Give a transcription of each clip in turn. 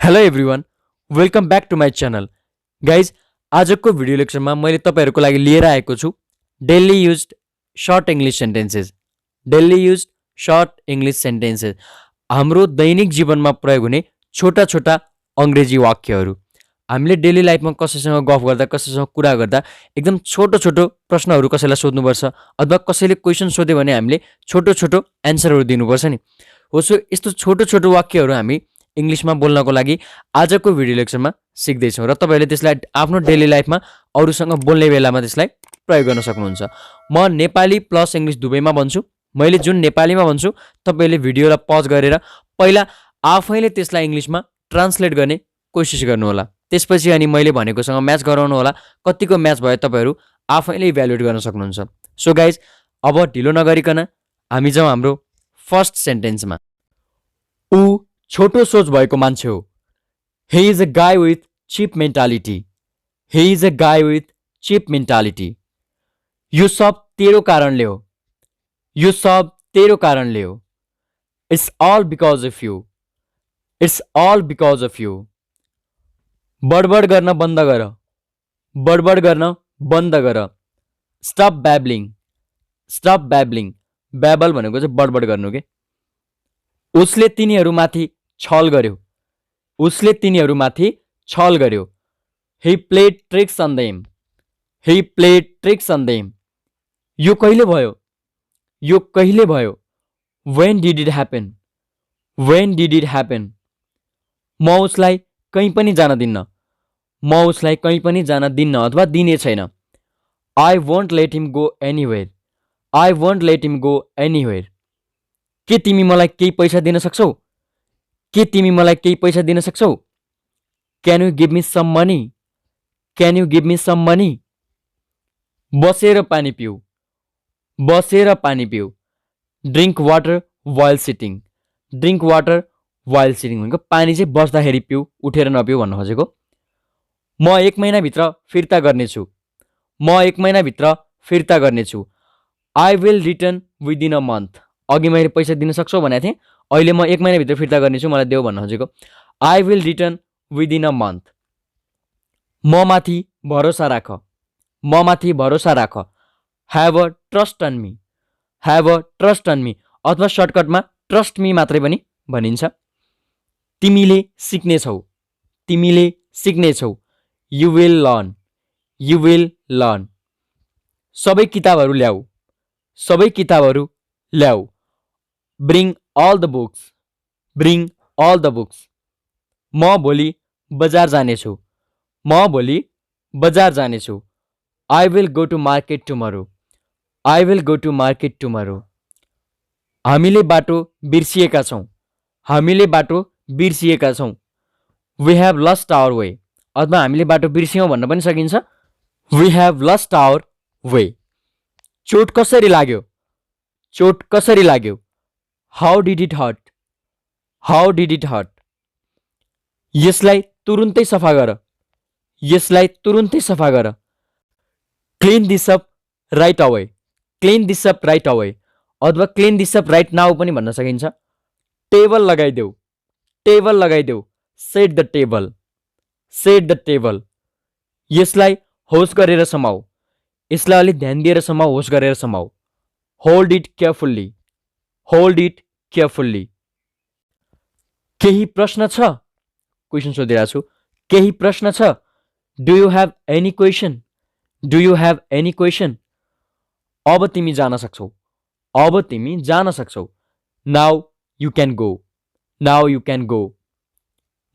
Hello everyone, welcome back to my channel. Guys, आजको video लेक्चरमा मैले तपाईँहरूको लागि लिएर आएको छु daily used short English sentences. Daily used short English sentences हाम्रो दैनिक जीवनमा प्रयोग हुने छोटा छोटा अङ्ग्रेजी वाक्यहरू। हामीले डेली लाइफमा कसैसँग गफ गर्दा, कसैसँग कुरा गर्दा एकदम छोटो छोटो प्रश्नहरू कसैलाई सोध्नुपर्छ अथवा कसैले क्वेसन सोध्यो भने हामीले छोटो छोटो एन्सरहरू दिनुपर्छ नि। हो, सो यस्तो छोटो छोटो वाक्यहरू हामी इङ्ग्लिसमा बोल्नको लागि आजको भिडियो लेक्चरमा सिक्दैछौँ र तपाईँहरूले त्यसलाई आफ्नो डेली लाइफमा अरूसँग बोल्ने बेलामा त्यसलाई प्रयोग गर्न सक्नुहुन्छ। म नेपाली प्लस इङ्ग्लिस दुवैमा भन्छु। मैले जुन नेपालीमा भन्छु तपाईँले भिडियोलाई पज गरेर पहिला आफैले त्यसलाई इङ्ग्लिसमा ट्रान्सलेट गर्ने कोसिस गर्नुहोला। त्यसपछि अनि मैले भनेकोसँग म्याच गराउनु होला। कतिको म्याच भयो तपाईँहरू आफैले इभ्यालुएट गर्न सक्नुहुन्छ। सो गाइज, अब ढिलो नगरिकन हामी जाउँ हाम्रो फर्स्ट सेन्टेन्समा। ऊ छोटो सोच भएको मान्छे हो। ही इज अ गाई with cheap mentality. He is a गाई विथ चिप मेन्टालिटी। यो सब तेरो कारणले हो। यो सब तेरो कारणले हो। It's all because of you. It's all because of you. बडबड गर्न बन्द गर। बडबड गर्न बन्द गर। स्टप ब्याबलिङ। स्टप ब्याबलिङ। ब्याबल भनेको चाहिँ बडबड गर्नु के। उसले तिनीहरूमाथि छल गर्यो। उसले तिनीहरूमाथि छल गर्यो। He played tricks on them. He played tricks on them. यो कहिले भयो? यो कहिले भयो? When did it happen? When did it happen? म उसलाई कहीँ पनि जान दिन्न। म उसलाई कहीँ पनि जान दिन्न अथवा दिने छैन। I won't let him go anywhere. I won't let him go anywhere. के तिमी मलाई केही पैसा दिन सक्छौ? के तिमी मलाई केही पैसा दिन सक्छौ? Can you give me some money? Can you give me some money? बसेर पानी पिऊ। बसेर पानी पिऊ। Drink water while sitting. Drink water while sitting भनेको पानी चाहिँ बस्दाखेरि पिऊ, उठेर नपिऊ भन्न खोजेको। म 1 महिनाभित्र फिर्ता गर्नेछु। म 1 महिनाभित्र फिर्ता गर्नेछु। I will return within a month. अघि मैले पैसा दिन सक्छौ भनेको थिएँ, अहिले म 1 महिनाभित्र फिर्ता गर्नेछु, मलाई देऊ भन्न खोजेको। I will return within a month. म माथि भरोसा राख। म माथि भरोसा राख। Have a trust on me. Have a trust on me अथवा सर्टकटमा ट्रस्ट मी मात्रै पनि भनिन्छ। तिमीले सिक्नेछौ। तिमीले सिक्नेछौ। You will learn. You will learn. सबै किताबहरू ल्याऊ। सबै किताबहरू ल्याऊ। Bring all the books. Bring all the books. म भोलि बजार जानेछु। म भोलि बजार जानेछु। I will go to market tomorrow. I will go to market tomorrow. हामीले बाटो बिर्सिएका छौँ। हामीले बाटो बिर्सिएका छौँ। We have lost our way अथवा हामीले बाटो बिर्स्यौँ भन्न पनि सकिन्छ। We have lost our way. चोट कसरी लाग्यो? चोट कसरी लाग्यो? How did it hurt? How did it hurt? यसलाई तुरुन्तै सफा गर। यसलाई तुरुन्तै सफा गर। Clean this up right away. Clean this up right away अथवा clean this up right now पनि भन्न सकिन्छ। टेबल लगाइदेऊ। टेबल लगाइदेऊ। Set the table. Set the table. यसलाई होस गरेर समाऊ। यसलाई अलिक ध्यान दिएर समाऊ, होस गरेर समाऊ। Hold it carefully. Hold it carefully. केही प्रश्न छ? क्वेसन सोधिरहेको छु। केही प्रश्न छ? Do you have any question? Do you have any question? अब तिमी जान सक्छौ। अब तिमी जान सक्छौ। Now you can go. Now you can go.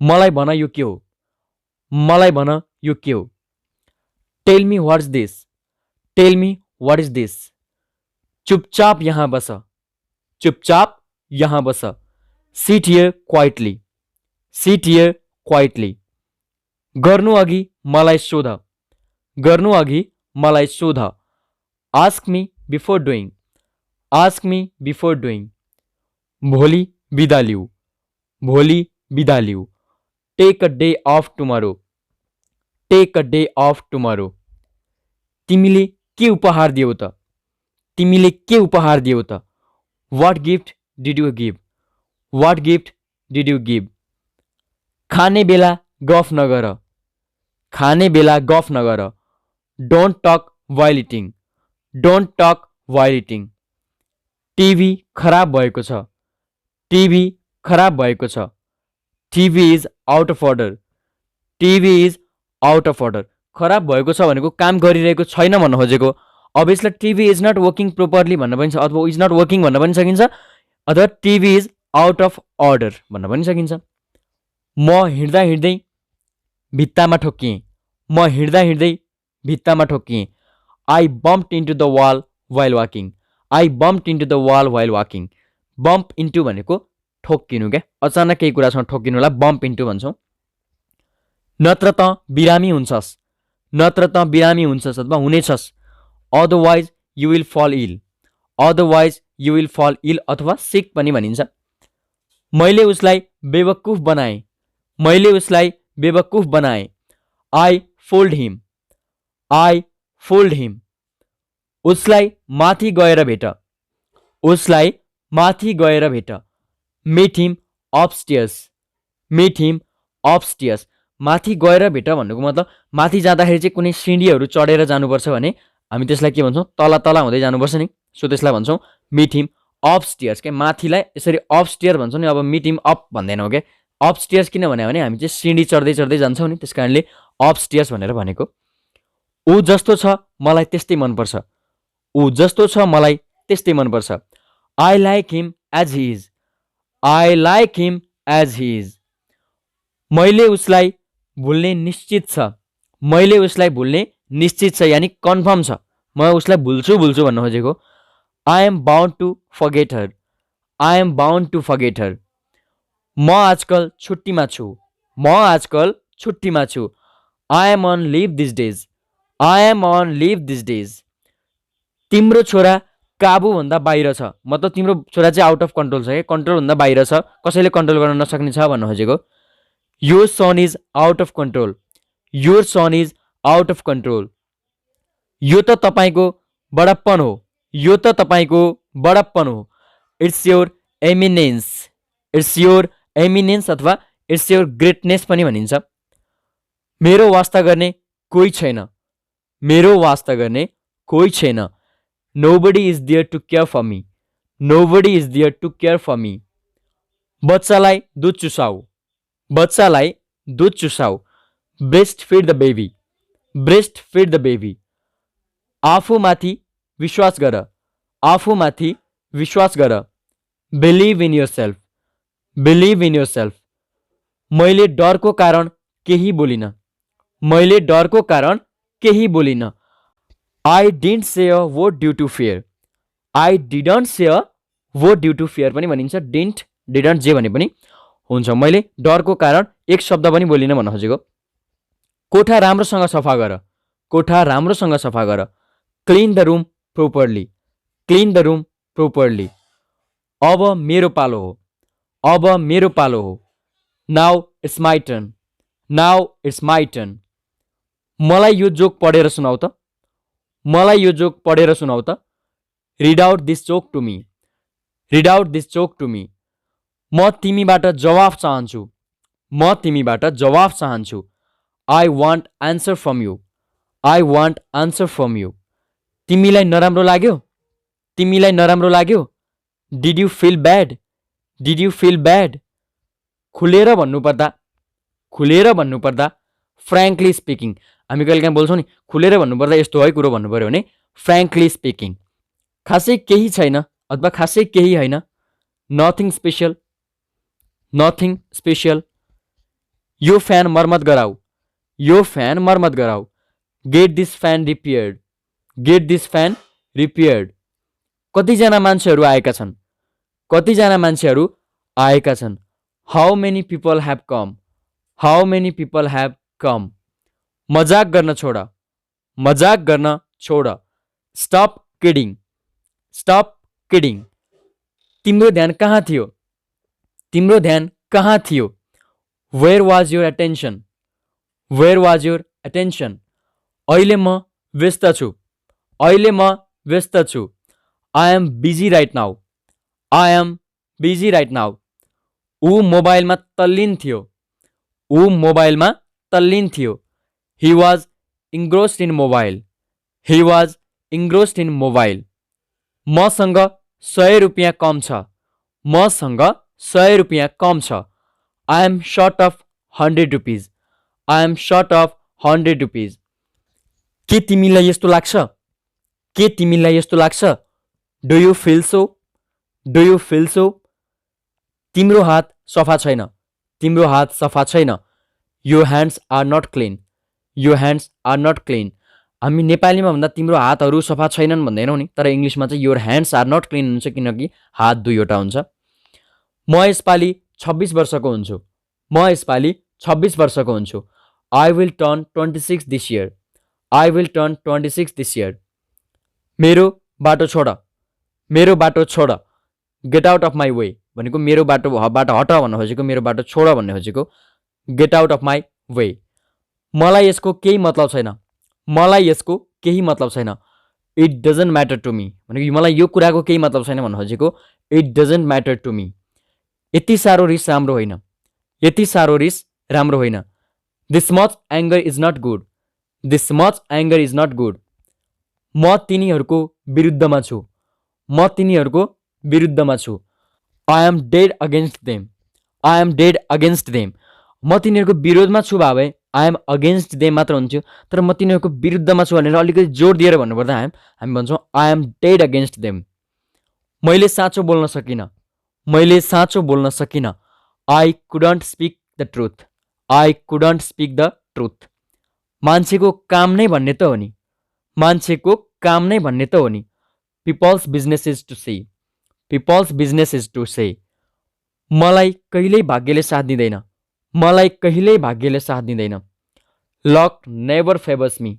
मलाई भन यो के हो? मलाई भन यो के हो? Tell me what is this? Tell me what is this? चुपचाप यहाँ बस। चुपचाप यहाँ बस। Sit here quietly. Sit here quietly. गर्नु अघि मलाई सोध। गर्नु अघि मलाई सोध। Ask me before doing. Ask me before doing. भोलि बिदा लिऊ। भोलि बिदा लिऊ। Take a day off tomorrow. Take a day off tomorrow. तिमीले के उपहार दियौ त? तिमीले के उपहार दियौ त? What gift did you give? What gift did you give? खाने बेला गफ नगर, खाने बेला गफ नगर। Don't talk while eating, don't talk while eating. TV खराब भएको छ, टिभी खराब भएको छ। TV is out of order, TV is out of order. खराब भएको छ भनेको काम गरिरहेको छैन भन्न खोजेको। अब यसलाई TV is not working properly भन्न पनि छ, अथवा इज नट वर्किङ भन्न पनि सकिन्छ, अथवा TV is out of order भन्न पनि सकिन्छ। म हिँड्दा हिँड्दै भित्तामा ठोक्किएँ, म हिँड्दा हिँड्दै भित्तामा ठोक्किएँ। I bumped into the wall while walking, I bumped into the wall while walking. Bump into भनेको ठोक्किनु क्या, अचानक केही कुरासँग ठोक्किनुलाई बम्प इन्टु भन्छौँ। नत्र त बिरामी हुन्छस्, नत्र त बिरामी हुन्छस् अथवा हुनेछस्। अदरवाइज यु विल फल इल, अदरवाइज यु विल फल इल अथवा सिक पनि भनिन्छ। मैले उसलाई बेवकुफ बनाएँ, मैले उसलाई बेवकुफ बनाएँ। I fooled him, I fooled him. उसलाई माथि गएर भेट, उसलाई माथि गएर भेट। Meet him upstairs, meet him upstairs. माथि गएर भेट भन्नुको मतलब माथि जाँदाखेरि चाहिँ कुनै सिँढीहरू चढेर जानुपर्छ भने हामी त्यसलाई के भन्छौँ, तल तल हुँदै जानुपर्छ नि, सो त्यसलाई भन्छौँ मिट हिम अपस्टेयर्स। के माथिलाई यसरी अपस्टेयर भन्छौँ नि, अब मिट हिम अप भन्दैनौँ क्या। अपस्टेयर्स किन भने हामी चाहिँ सिँढी चढ्दै चढ्दै जान्छौँ नि, त्यस कारणले अपस्टेयर्स भनेर भनेको। ऊ जस्तो छ मलाई त्यस्तै मनपर्छ, ऊ जस्तो छ मलाई त्यस्तै मनपर्छ। I like him as he is, I like him as he is. मैले उसलाई भुल्ने निश्चित छ, मैले उसलाई भुल्ने निश्चित छ यानि कन्फर्म छ, म उसलाई भुल्छु भुल्छु भन्न खोजेको। I am bound to forget her, I am bound to forget her. म आजकल छुट्टीमा छु, म आजकल छुट्टीमा छु। I am on leave this days, I am on leave this days. तिम्रो छोरा काबुभन्दा बाहिर छ, मतलब तिम्रो छोरा चाहिँ आउट अफ कन्ट्रोल छ, कन्ट्रोलभन्दा बाहिर छ, कसैले कन्ट्रोल गर्न नसक्ने छ भन्न खोजेको। Your son is out of control, your son is out of control. यो त तपाईँको बडप्पन हो, यो त तपाईँको बडप्पन हो। It's your eminence, it's your eminence अथवा इट्स योर ग्रेटनेस पनि भनिन्छ। मेरो वास्ता गर्ने कोही छैन, मेरो वास्ता गर्ने कोही छैन। Nobody is there to care for me, nobody is there to care for me. बच्चालाई दुध चुसाऊ, बच्चालाई दुध चुसाऊ। Breast feed the baby, breast feed the baby. आफूमाथि विश्वास गर, आफूमाथि विश्वास गर। Believe in yourself, believe in yourself. मैले डरको कारण केही बोलिन, मैले डरको कारण केही बोलिन। I didn't say a word due to fear, I didn't say a word due to fear पनि भनिन्छ। डिन्ट डिडन्ट जे भने पनि हुन्छ। मैले डरको कारण एक शब्द पनि बोलिन भन्न खोजेको। कोठा राम्रोसँग सफा गर, कोठा राम्रोसँग सफा गर। Clean the room properly, clean the room properly. अब मेरो पालो हो, अब मेरो पालो हो। Now it's my turn, now it's my turn. मलाई यो जोक पढेर सुनाऊ त, मलाई यो जोक पढेर सुनाऊ त। Read out this joke to me, read out this joke to me. म तिमीबाट जवाफ चाहन्छु, म तिमीबाट जवाफ चाहन्छु। I want answer from you, I want answer from you. तिमीलाई नराम्रो लाग्यो, तिमीलाई नराम्रो लाग्यो। Did you feel bad, did you feel bad. खुलेर भन्नुपर्दा, खुलेर भन्नुपर्दा फ्रेङ्कली स्पिकिङ। हामी कहिले काहीँ बोल्छौँ नि, खुलेर भन्नुपर्दा यस्तो है कुरो भन्नु पऱ्यो भने फ्रेङ्कली स्पिकिङ। खासै केही छैन अथवा खासै केही होइन। Nothing special, nothing special. यो फ्यान मर्मत गराऊ, यो फ्यान मर्मत गराऊ। Get this fan repaired, get this fan repaired. कतिजना मान्छेहरू आएका छन्, कतिजना मान्छेहरू आएका छन्। How many people have come, how many people have come. मजाक गर्न छोड, मजाक गर्न छोड। Stop kidding, stop kidding. तिम्रो ध्यान कहाँ थियो, तिम्रो ध्यान कहाँ थियो। Where was your attention, where was your attention. अहिले म व्यस्त छु, अहिले म व्यस्त छु। I am busy right now, I am busy right now. ऊ मोबाइलमा तल्लीन थियो, ऊ मोबाइलमा तल्लीन थियो. He was engrossed in mobile. He was engrossed in mobile. मसँग 100 रुपियाँ कम छ. मसँग 100 रुपियाँ कम छ. I am short of 100 rupees. I am short of 100 rupees. के तिमीलाई यस्तो लाग्छ? के तिमीलाई यस्तो लाग्छ? Do you feel so? Do you feel so? तिम्रो हात सफा छैन. तिम्रो हात सफा छैन. Your hands are not clean. Your hands are not clean. हामी नेपालीमा भन्दा तिम्रो हातहरू सफा छैनन् भन्दैनौँ नि, तर इङ्ग्लिसमा चाहिँ your hands are not clean हुन्छ किनकि हात दुईवटा हुन्छ. म यसपालि 26 वर्षको हुन्छु. म यसपालि 26 वर्षको हुन्छु. I will turn 26 this year. I will turn 26 this year. मेरो बाटो छोड. मेरो बाटो छोड. Get out of my way. भनेको मेरो बाटोबाट हट भन्न खोजेको, मेरो बाटो छोड भन्ने खोजेको. Get out of my way. मलाई यसको केही मतलब छैन. मलाई यसको केही मतलब छैन. It doesn't matter to me. भनेको मलाई यो कुराको केही मतलब छैन भन्न खोजेको. It doesn't matter to me. यति साह्रो रिस राम्रो होइन. यति साह्रो रिस राम्रो होइन. This much anger is not good. This much anger is not good. म तिनीहरूको विरुद्धमा छु. म तिनीहरूको विरुद्धमा छु. I am dead against them. I am dead against them. म तिनीहरूको विरोधमा छु भावे I am against them मात्र हुन्थ्यो, तर म तिनीहरूको विरुद्धमा छु भनेर अलिकति जोड दिएर भन्नुपर्दा हामी भन्छौँ I am dead against them. मैले साँचो बोल्न सकिनँ. मैले साँचो बोल्न सकिनँ. I couldn't speak the truth. I couldn't speak the truth. मान्छेको काम नै भन्ने त हो नि. मान्छेको काम नै भन्ने त हो नि. People's business is to say. People's business is to say. मलाई कहिल्यै भाग्यले साथ दिँदैन. मलाई कहिल्यै भाग्यले साथ दिँदैन. Luck never favors me.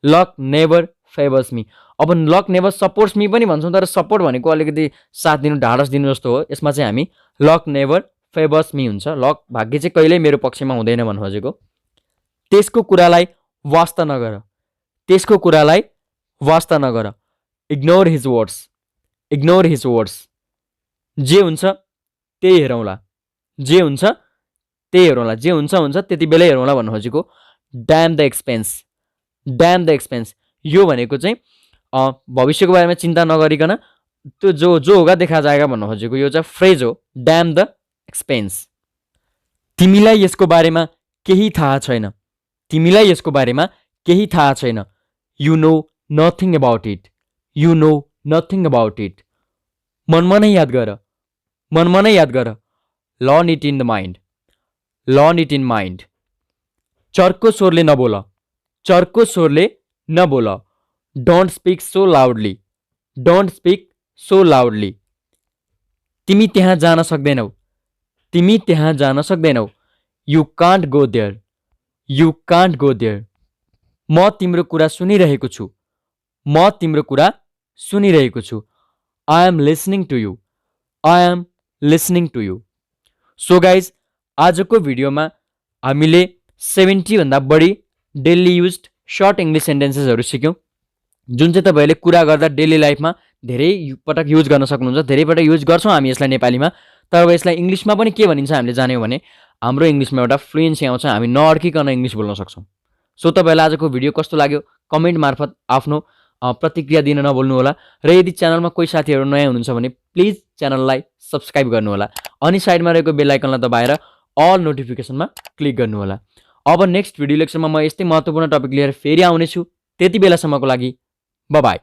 Luck never favors me. अब luck never supports me पनि भन्छौँ, तर सपोर्ट भनेको अलिकति साथ दिनु, ढाडस दिनु जस्तो हो. यसमा चाहिँ हामी luck never favors me हुन्छ. लक भाग्य चाहिँ कहिल्यै मेरो पक्षमा हुँदैन भन्नु खोजेको. त्यसको कुरालाई वास्ता नगर. त्यसको कुरालाई वास्ता नगर. Ignore his words. Ignore his words. जे हुन्छ त्यही हेरौँला. जे हुन्छ त्यही हेरौँला. जे हुन्छ हुन्छ त्यति बेलै हेरौँला भन्नु खोजेको. Damn the expense. Damn the expense. यो भनेको चाहिँ भविष्यको बारेमा चिन्ता नगरिकन त्यो जो होगा देखा जाएगा भन्नु खोजेको यो चाहिँ फ्रेज हो. Damn the expense. तिमीलाई यसको बारेमा केही थाहा छैन. तिमीलाई यसको बारेमा केही थाहा छैन. You know nothing about it. You know nothing about it. मनमा नै याद गर. मनमा नै याद गर. Learn it in the mind. Learn it in mind. चर्को स्वरले नबोल. चर्को स्वरले नबोल. Don't speak so loudly. Don't speak so loudly. तिमी त्यहाँ जान सक्दैनौ. तिमी त्यहाँ जान सक्दैनौ. You can't go there. You can't go there. म तिम्रो कुरा सुनिरहेको छु. म तिम्रो कुरा सुनिरहेको छु. I am listening to you. I am listening to you. So guys, आजको भिडियोमा हामीले 70 भन्दा बढी डेली युज्ड सर्ट इङ्ग्लिस सेन्टेन्सेसहरू सिक्यौँ, जुन चाहिँ तपाईँहरूले कुरा गर्दा डेली लाइफमा धेरै पटक युज गर्न सक्नुहुन्छ. धेरै पटक युज गर्छौँ हामी यसलाई नेपालीमा, तर अब यसलाई इङ्ग्लिसमा पनि के भनिन्छ हामीले जान्यौँ भने हाम्रो इङ्ग्लिसमा एउटा फ्लुएन्सी आउँछ. हामी नअड्किकन इङ्ग्लिस बोल्न सक्छौँ. सो तपाईँहरूलाई आजको भिडियो कस्तो लाग्यो कमेन्ट मार्फत आफ्नो प्रतिक्रिया दिन नभुल्नु होला. र यदि च्यानलमा कोही साथीहरू नयाँ हुनुहुन्छ भने प्लिज च्यानललाई सब्सक्राइब गर्नु होला. अनि साइडमा रहेको बेल आइकनलाई दबाएर अल नोटिफिकेसनमा क्लिक गर्नु होला. अब नेक्स्ट भिडियो लेक्चरमा म यस्तै महत्त्वपूर्ण टपिक लिएर फेरि आउनेछु. त्यति बेलासम्मको लागि बाइ बाइ.